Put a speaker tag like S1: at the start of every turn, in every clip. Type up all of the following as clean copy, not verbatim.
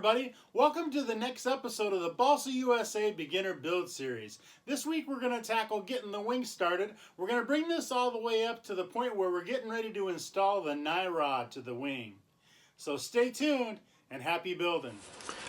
S1: everybody, welcome to the next episode of the Balsa USA Beginner Build Series. This week we're going to tackle getting the wing started. We're going to bring this all the way up to the point where we're getting ready to install the nye rod to the wing. So stay tuned and happy building.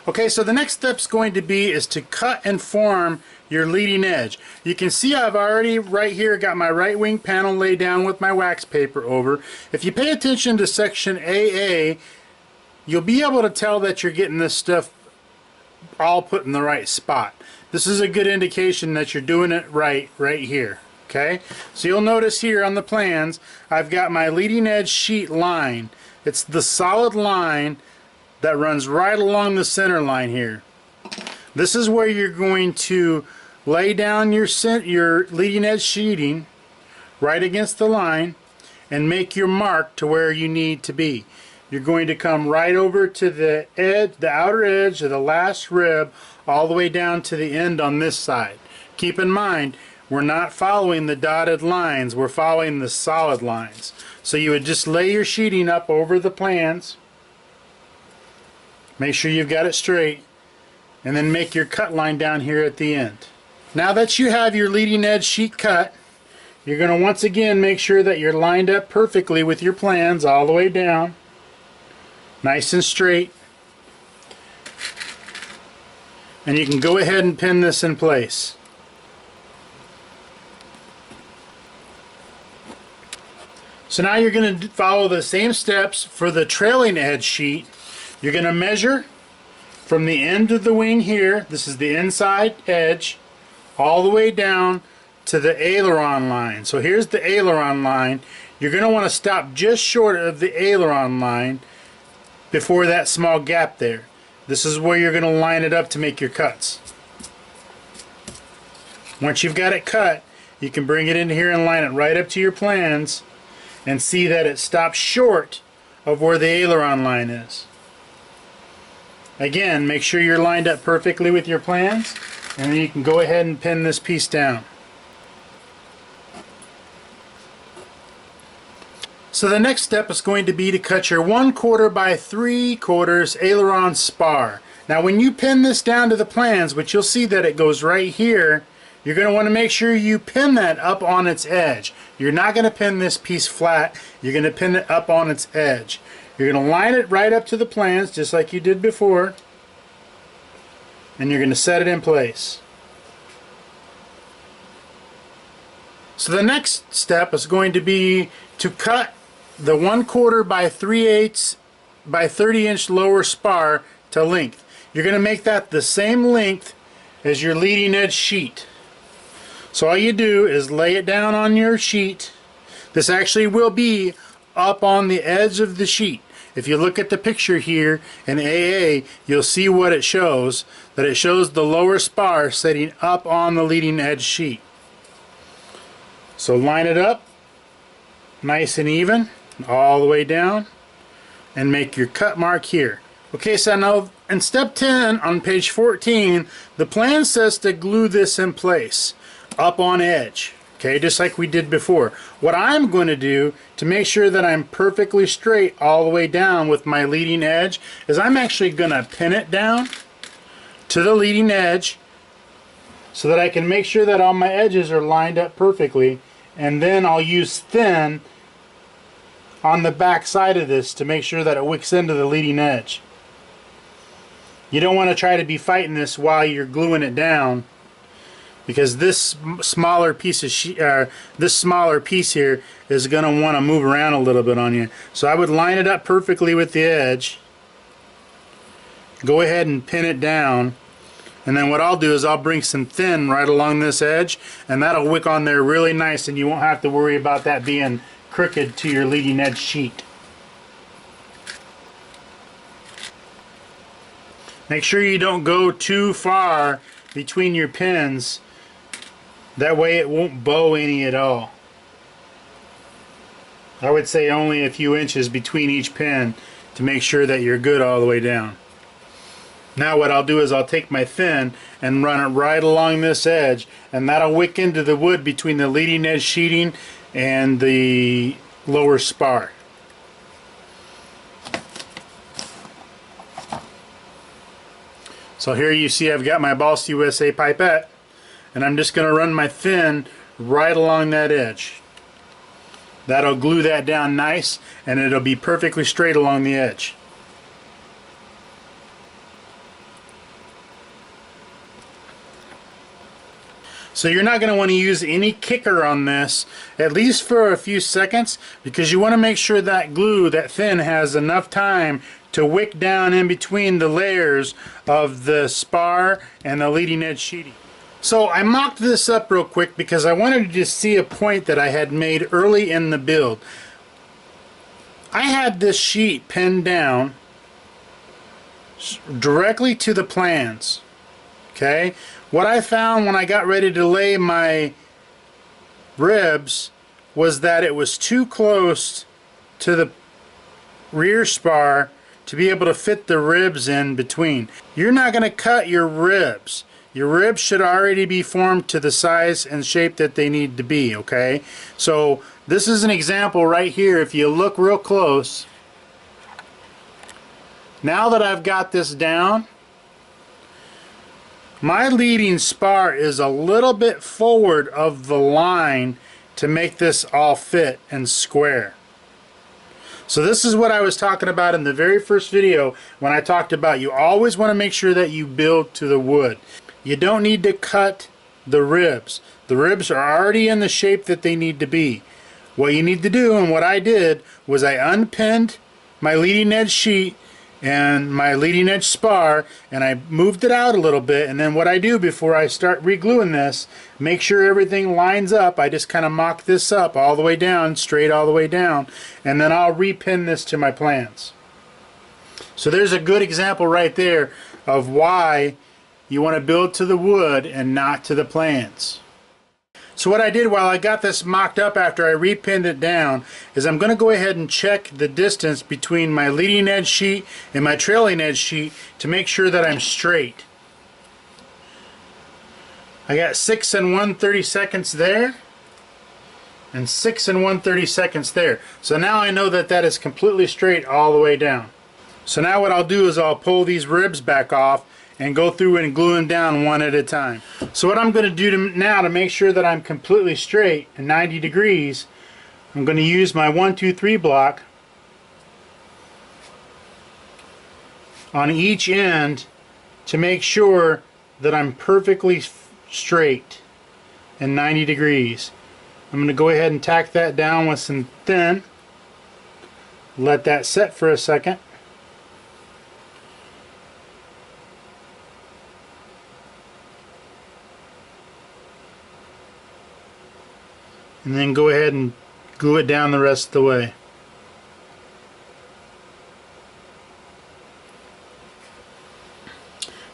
S1: Okay, so the next step's going to be is to cut and form your leading edge. You can see I've already right here got my right wing panel laid down with my wax paper over. If you pay attention to section AA, you'll be able to tell that you're getting this stuff all put in the right spot. This is a good indication that you're doing it right here. Okay, so you'll notice here on the plans I've got my leading edge sheet line. It's the solid line that runs right along the center line here. This is where you're going to lay down your leading edge sheeting right against the line and make your mark to where you need to be. You're going to come right over to the edge, the outer edge of the last rib, all the way down to the end on this side. Keep in mind, we're not following the dotted lines, we're following the solid lines. So you would just lay your sheeting up over the plans, make sure you've got it straight, and then make your cut line down here at the end. Now that you have your leading edge sheet cut, you're going to once again make sure that you're lined up perfectly with your plans all the way down. Nice and straight, and you can go ahead and pin this in place. So now you're going to follow the same steps for the trailing edge sheet. You're going to measure from the end of the wing here, this is the inside edge, all the way down to the aileron line. So here's the aileron line. You're going to want to stop just short of the aileron line before that small gap there. This is where you're going to line it up to make your cuts. Once you've got it cut, you can bring it in here and line it right up to your plans and see that it stops short of where the aileron line is. Again, make sure you're lined up perfectly with your plans, and then you can go ahead and pin this piece down. So the next step is going to be to cut your 1/4 by 3/4 aileron spar. Now when you pin this down to the plans, which you'll see that it goes right here, you're going to want to make sure you pin that up on its edge. You're not going to pin this piece flat, you're going to pin it up on its edge. You're going to line it right up to the plans just like you did before, and you're going to set it in place. So the next step is going to be to cut the 1/4 by 3/8 by 30-inch lower spar to length. You're going to make that the same length as your leading edge sheet. So all you do is lay it down on your sheet. This actually will be up on the edge of the sheet. If you look at the picture here in AA, you'll see what it shows, that it shows the lower spar sitting up on the leading edge sheet. So line it up nice and even all the way down and make your cut mark here. Okay, so now in step 10 on page 14, the plan says to glue this in place up on edge. Okay, just like we did before. What I'm going to do to make sure that I'm perfectly straight all the way down with my leading edge is I'm actually going to pin it down to the leading edge so that I can make sure that all my edges are lined up perfectly, and then I'll use thin on the back side of this to make sure that it wicks into the leading edge. You don't want to try to be fighting this while you're gluing it down, because this smaller piece of this smaller piece here is going to want to move around a little bit on you. So I would line it up perfectly with the edge, go ahead and pin it down, and then what I'll do is I'll bring some thin right along this edge, and that'll wick on there really nice, and you won't have to worry about that being crooked to your leading edge sheet. Make sure you don't go too far between your pins, that way it won't bow any at all. I would say only a few inches between each pin to make sure that you're good all the way down. Now what I'll do is I'll take my thin and run it right along this edge, and that'll wick into the wood between the leading edge sheeting and the lower spar. So here you see I've got my Balsa USA pipette, and I'm just going to run my fin right along that edge. That'll glue that down nice, and it'll be perfectly straight along the edge. So you're not going to want to use any kicker on this, at least for a few seconds, because you want to make sure that glue, that fin, has enough time to wick down in between the layers of the spar and the leading edge sheeting. So I mocked this up real quick because I wanted to see a point that I had made early in the build. I had this sheet pinned down directly to the plans. Okay? What I found when I got ready to lay my ribs was that it was too close to the rear spar to be able to fit the ribs in between. You're not going to cut your ribs. Your ribs should already be formed to the size and shape that they need to be, okay? So this is an example right here. If you look real close, now that I've got this down, my leading spar is a little bit forward of the line to make this all fit and square. So this is what I was talking about in the very first video when I talked about you always want to make sure that you build to the wood. You don't need to cut the ribs. The ribs are already in the shape that they need to be. What you need to do, and what I did, was I unpinned my leading edge sheet and my leading edge spar, and I moved it out a little bit, and then what I do before I start re-gluing this, make sure everything lines up. I just kind of mock this up all the way down, straight all the way down, and then I'll repin this to my plans. So there's a good example right there of why you want to build to the wood and not to the plans. So what I did while I got this mocked up after I repinned it down is I'm going to go ahead and check the distance between my leading edge sheet and my trailing edge sheet to make sure that I'm straight. I got 6 1/32 there and 6 1/32 there. So now I know that that is completely straight all the way down. So now what I'll do is I'll pull these ribs back off and go through and glue them down one at a time. So what I'm going to do now to make sure that I'm completely straight and 90 degrees, I'm going to use my 1, 2, 3 block on each end to make sure that I'm perfectly straight and 90 degrees. I'm going to go ahead and tack that down with some thin. Let that set for a second. And then go ahead and glue it down the rest of the way.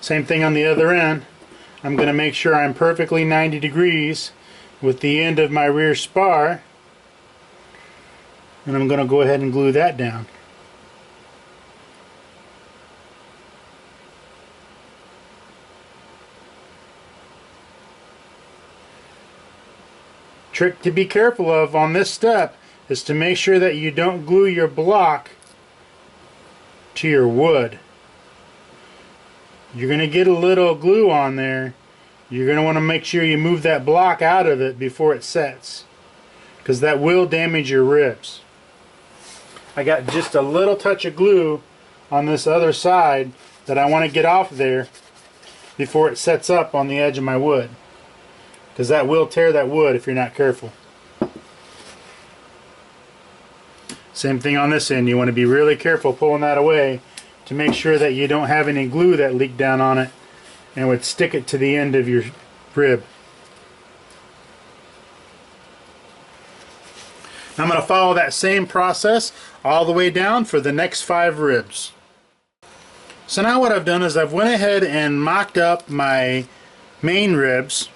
S1: Same thing on the other end. I'm going to make sure I'm perfectly 90 degrees with the end of my rear spar, and I'm going to go ahead and glue that down. Trick to be careful of on this step is to make sure that you don't glue your block to your wood. You're going to get a little glue on there. You're going to want to make sure you move that block out of it before it sets, because that will damage your ribs. I got just a little touch of glue on this other side that I want to get off there before it sets up on the edge of my wood, because that will tear that wood if you're not careful. Same thing on this end. You want to be really careful pulling that away to make sure that you don't have any glue that leaked down on it and would stick it to the end of your rib. I'm going to follow that same process all the way down for the next 5 ribs. So now what I've done is I've went ahead and mocked up my main ribs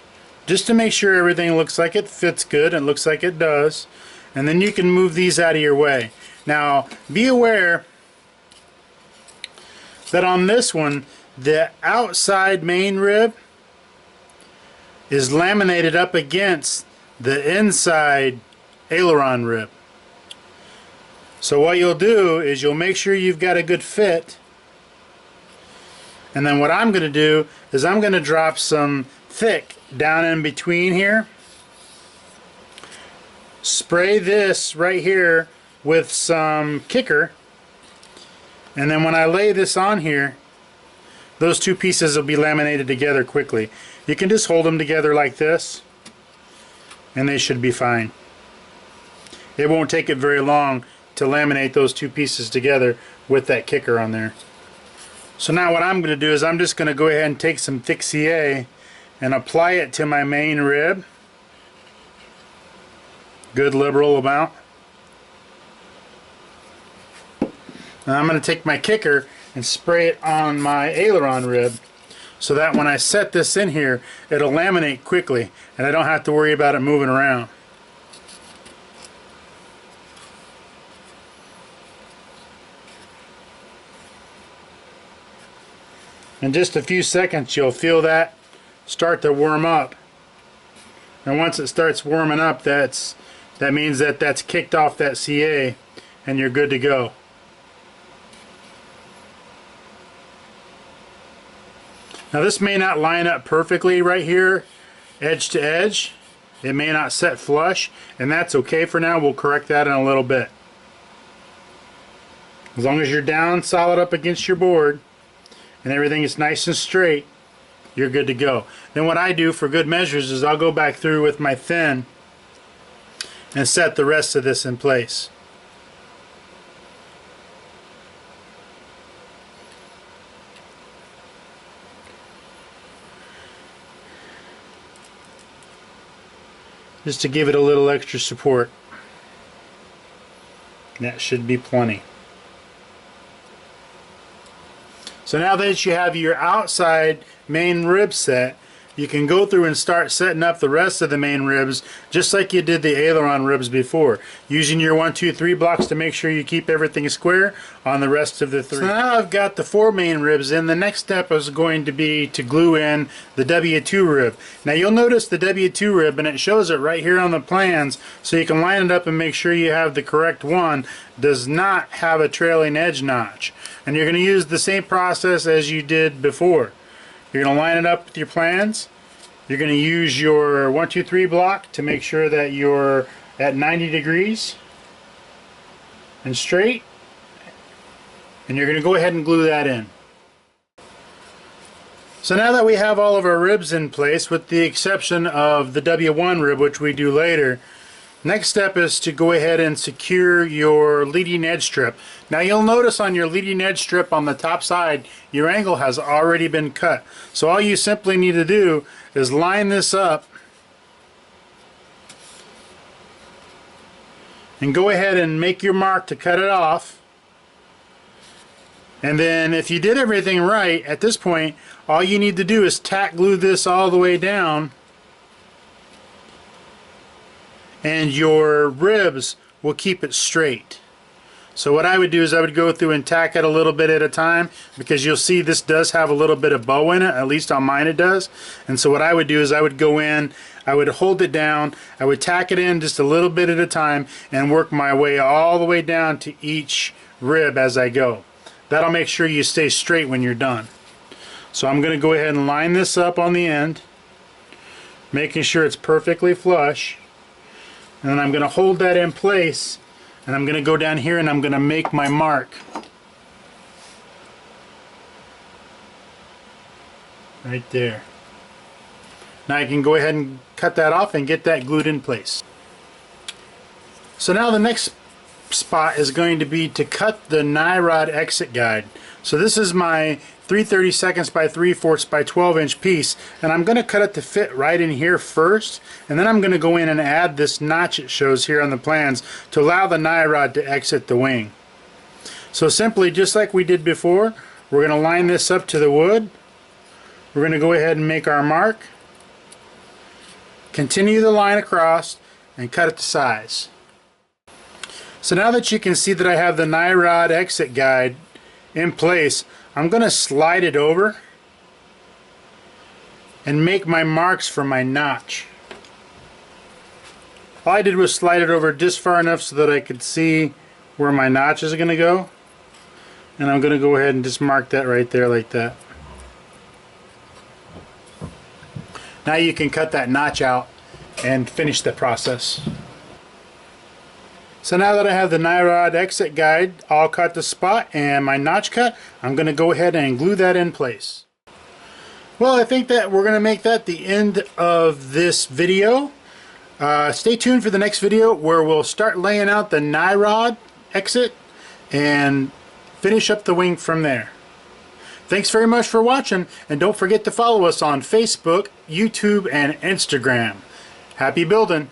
S1: just to make sure everything looks like it fits good and looks like it does, and then you can move these out of your way. Now be aware that on this one, the outside main rib is laminated up against the inside aileron rib. So what you'll do is you'll make sure you've got a good fit, And then what I'm going to do is I'm going to drop some thick down in between here. Spray this right here with some kicker. And then when I lay this on here, those two pieces will be laminated together quickly. You can just hold them together like this, and they should be fine. It won't take it very long to laminate those two pieces together with that kicker on there. So now what I'm going to do is I'm just going to go ahead and take some thick CA and apply it to my main rib. Good liberal amount. Now I'm going to take my kicker and spray it on my aileron rib so that when I set this in here, it'll laminate quickly and I don't have to worry about it moving around. In just a few seconds you'll feel that start to warm up. And once it starts warming up, that means that that's kicked off that CA and you're good to go. Now this may not line up perfectly right here, edge to edge. It may not set flush, and that's okay for now. We'll correct that in a little bit. As long as you're down solid up against your board and everything is nice and straight, you're good to go. Then what I do for good measures is I'll go back through with my thin and set the rest of this in place. Just to give it a little extra support. That should be plenty. So now that you have your outside main rib set, you can go through and start setting up the rest of the main ribs just like you did the aileron ribs before, using your 1, 2, 3 blocks to make sure you keep everything square on the rest of the 3. So now I've got the 4 main ribs in. The next step is going to be to glue in the W2 rib. Now you'll notice the W2 rib, and it shows it right here on the plans, so you can line it up and make sure you have the correct one, does not have a trailing edge notch. And you're going to use the same process as you did before. You're going to line it up with your plans. You're going to use your 1, 2, 3 block to make sure that you're at 90 degrees and straight. And you're going to go ahead and glue that in. So now that we have all of our ribs in place, with the exception of the W1 rib, which we do later, next step is to go ahead and secure your leading edge strip. Now you'll notice on your leading edge strip on the top side, your angle has already been cut. So all you simply need to do is line this up and go ahead and make your mark to cut it off. And then if you did everything right, at this point, all you need to do is tack glue this all the way down, and your ribs will keep it straight. So what I would do is I would go through and tack it a little bit at a time, because you'll see this does have a little bit of bow in it, at least on mine it does. And so what I would do is I would go in, I would hold it down, I would tack it in just a little bit at a time and work my way all the way down to each rib as I go. That'll make sure you stay straight when you're done. So I'm going to go ahead and line this up on the end, making sure it's perfectly flush. And then I'm going to hold that in place, and I'm going to go down here and I'm going to make my mark. Right there. Now I can go ahead and cut that off and get that glued in place. So now the next spot is going to be to cut the nye rod exit guide. So this is my 3/32 by 3/4 by 12 inch piece, and I'm going to cut it to fit right in here first, and then I'm going to go in and add this notch it shows here on the plans to allow the nye rod to exit the wing. So simply, just like we did before, we're going to line this up to the wood. We're going to go ahead and make our mark, continue the line across, and cut it to size. So now that you can see that I have the nye rod exit guide in place, I'm going to slide it over and make my marks for my notch. All I did was slide it over just far enough so that I could see where my notch is going to go, and I'm going to go ahead and just mark that right there like that. Now you can cut that notch out and finish the process. So now that I have the Nyrod exit guide all cut to spot and my notch cut, I'm going to go ahead and glue that in place. Well, I think that we're going to make that the end of this video. Stay tuned for the next video where we'll start laying out the Nyrod exit and finish up the wing from there. Thanks very much for watching, and don't forget to follow us on Facebook, YouTube, and Instagram. Happy building!